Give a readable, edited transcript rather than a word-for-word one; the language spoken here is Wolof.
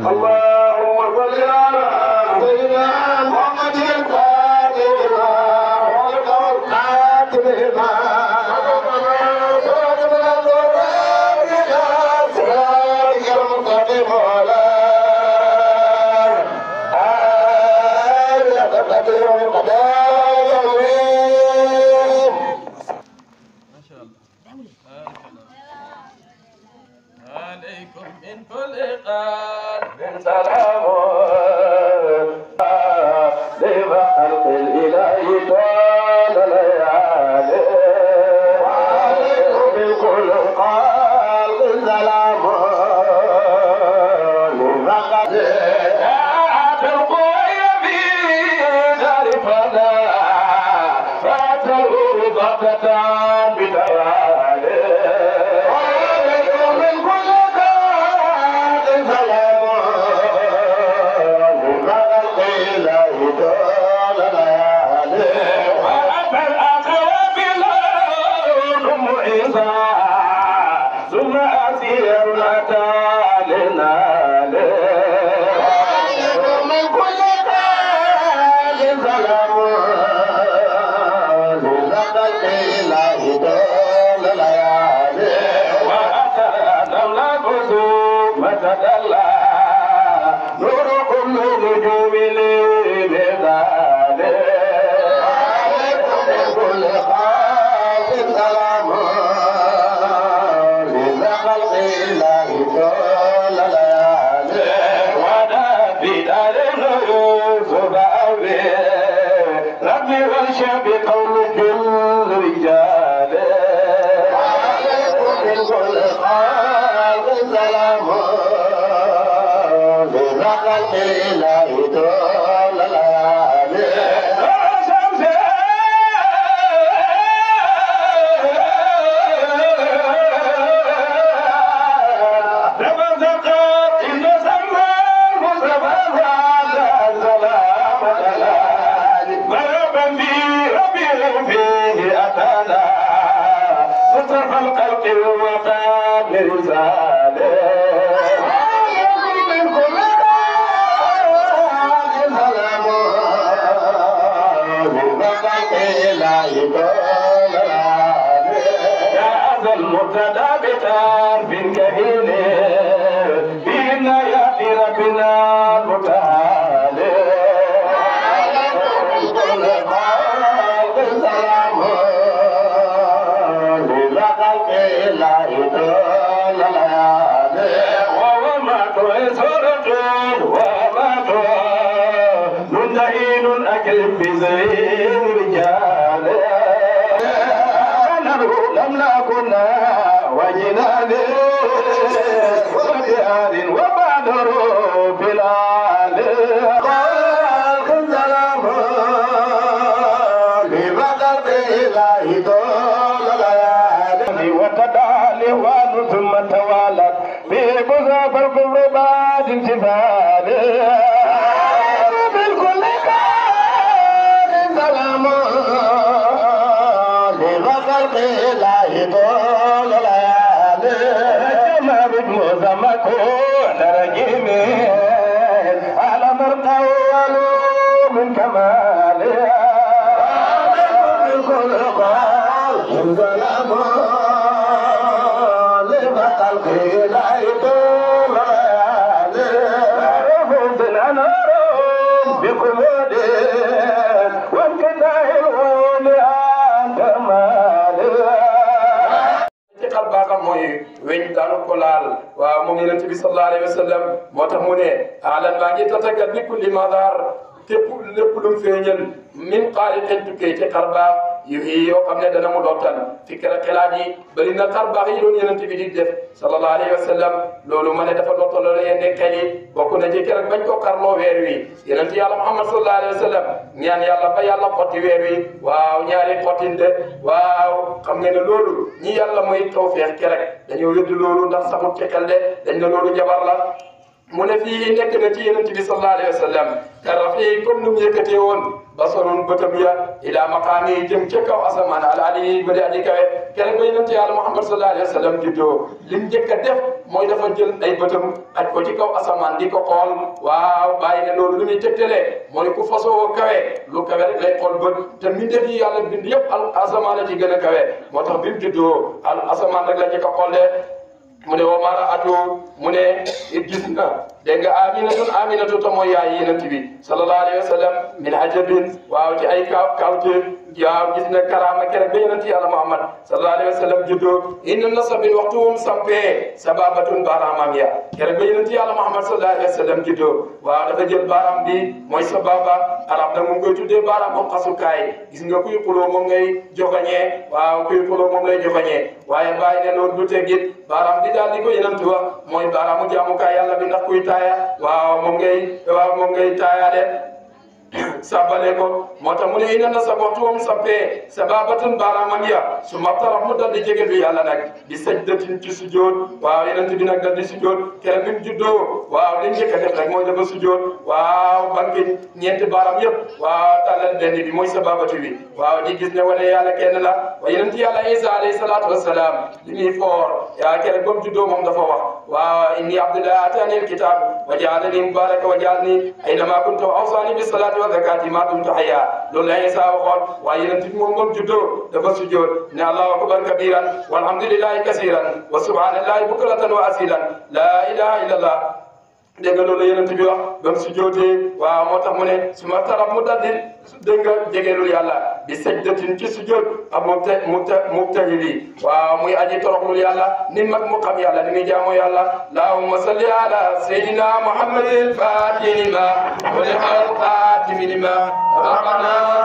اللهم صل على سيدنا محمد الفاتح بغتة بتوالي من كل كاد سلام لخلق الله طول الليالي وأتى الأخوة لهم عيسى ثم أسيرنا تالنا من كل كاد سلام لخلق الله طول الليالي وأتى دولة فتدلى نور كل نجوم لبلاد عليكم كل خاص سلام لخلق الله طول الليالي وانا في دار الغيوب بأوي ربي والشعب قول كل رجال عليكم كل خاص سلام لخلق الله طول الليالي الخلق وقام رساله من كل سلام لخلق الله طول الليالي يا ذا المبتدى بتعرف كهيل بإذن يأتي ربنا المتعالي من كل خلق سلام لخلق الله طول الليالي وما تؤسرة وما منتهين أكل بزين رجال لم نكن وجنان وبيان وبدر بلال خلق سلام لخلق الله طول الليالي وتدالي وان ثم توالت ببزاف الكفر بعد انتفال بالكل كان سلام لخلق الله طول الليالي كما بجموز مكون رجيمين على مرقى من كمالها بالكل قال سلام لخلق الله طول الليالي فوزنا نارهم بقمود وانقطاع الغول عن كمالها ci xar baaxam mooy weñ daanu ko laal waaw moom Yonent bi sallallahu alayhi wa sallam moo tax mu ne alan baa ngi tatagal bi kulli madar képp lépp lu mu feeñal min xaaliqin tukkee ci xar baax yu yoo xam ne dana mu dottal fikra xelaat yi bëri na xar baax yi doon Yonent bi di def sallallahu alayhi wa sallam loolu ma ne dafa dottal loolu yéen xel yi bokk na ci keroog bañ ko xarloo weer wi Yonent yàlla Muhammad sallallahu alayhi wa sallam ñaan yàlla ba yàlla xotti weer wi waaw ñaari xottinte waaw xam nga ne loolu ñi yàlla mooy tawfeex keroog dañoo wedd loolu ndax saxut ci xel de dañ ne loolu jabar la mu ne fii nekk na ci Yonent bi sallallahu alayhi wa sallam karafi comme nu mu yëkkatee woon basarun bëtam ya ila maqaami jëm ca kaw asamaan alaali ba di aji kawe keroog ba Yonent yàlla Muhammad sallallahu alayhi wa sallam juddoo lim njëkk a def mooy dafa jël ay bëtam aj ko ci kaw asamaan di ko xool waaw bàyyi ne loolu lu muy tegtalee mooy ku fasoo kawe lu kawe rek lay xool bët te mbindeef yi yàlla bind yëpp al asamaan la ci gën a kawe moo tax bi mu juddoo al asamaan rek la njëkk a xool de mu ne wa mara atu mu ne gis na dégg nga aminatu to mooy yaay Yonent bi sallallahu alayhi wa sallam min ajabin waaw ci ay kawteef waaw gis na karaama keroog ba Yonent yàlla Muhammad sallallahu alayhi wa sallam juddoo inna nasabin waxtu wum sampee sababatun baaraamam ya keroog ba Yonent yàlla Muhammad sallallahu alayhi wa sallam juddoo waaw dafa jël baaraam bi mooy sababa arab da mu ngi koy tuddee baaraam moom xasukaay gis nga kuy xuloo moom ngay joxañee waaw kuy xuloo moom lay joxañee waaye bàyyi ne loolu du teggit baaraam bi daal di ko Yonent wax mooy baaraamu jaamukaay yàlla bi ndax kuy taaya waaw moom ngay taaya de sàbbale ko moo tax mu ne ina na sa waxtuwam sappee sababatun baaraamam ya su ma tarax mu dal di jege lu yàlla nag di sajdatin ci sujjoot waaw yonent bi nag dal di sujjoot keroog bi mu juddoo waaw li njëkk a def rek mooy dafa sujjoot waaw banque ñeenti baaraam yëpp waaw tàllal benn bi mooy sababatu bi waaw di gis ne wane yàlla kenn la wa yonent yàlla Isa alayhi salaatu wassalaam li muy foor yaa keroog ba mu juddoo moom dafa wax waaw inni abdullah atani alkitab wa jaalani mubaraka wa jaalni aynama kuntu awsani bis salati wa zakati ma dumtu hayya loolu la Isa waxoon waaye yonent bi moom ba mu juddoo dafa sujjoot ne allahu akbar kabiran walhamdulillahi kasiran wa subhanallahi bukratan wa asilan la ilaha illallah dégg nga loolu yonent bi wax ba mu sujjootee waaw moo tax mu ne su ma tarab mu daldi dégg nga jegeelul yàlla bi sajdatin ci sujjoot ak mubtahili waaw muy aji toroxlul yàlla ni mag mu xam yàlla ni muy jaamoo yàlla allahumma salli ala sayyidina muhammadil fatih lima wa lil khatimi lima rabbana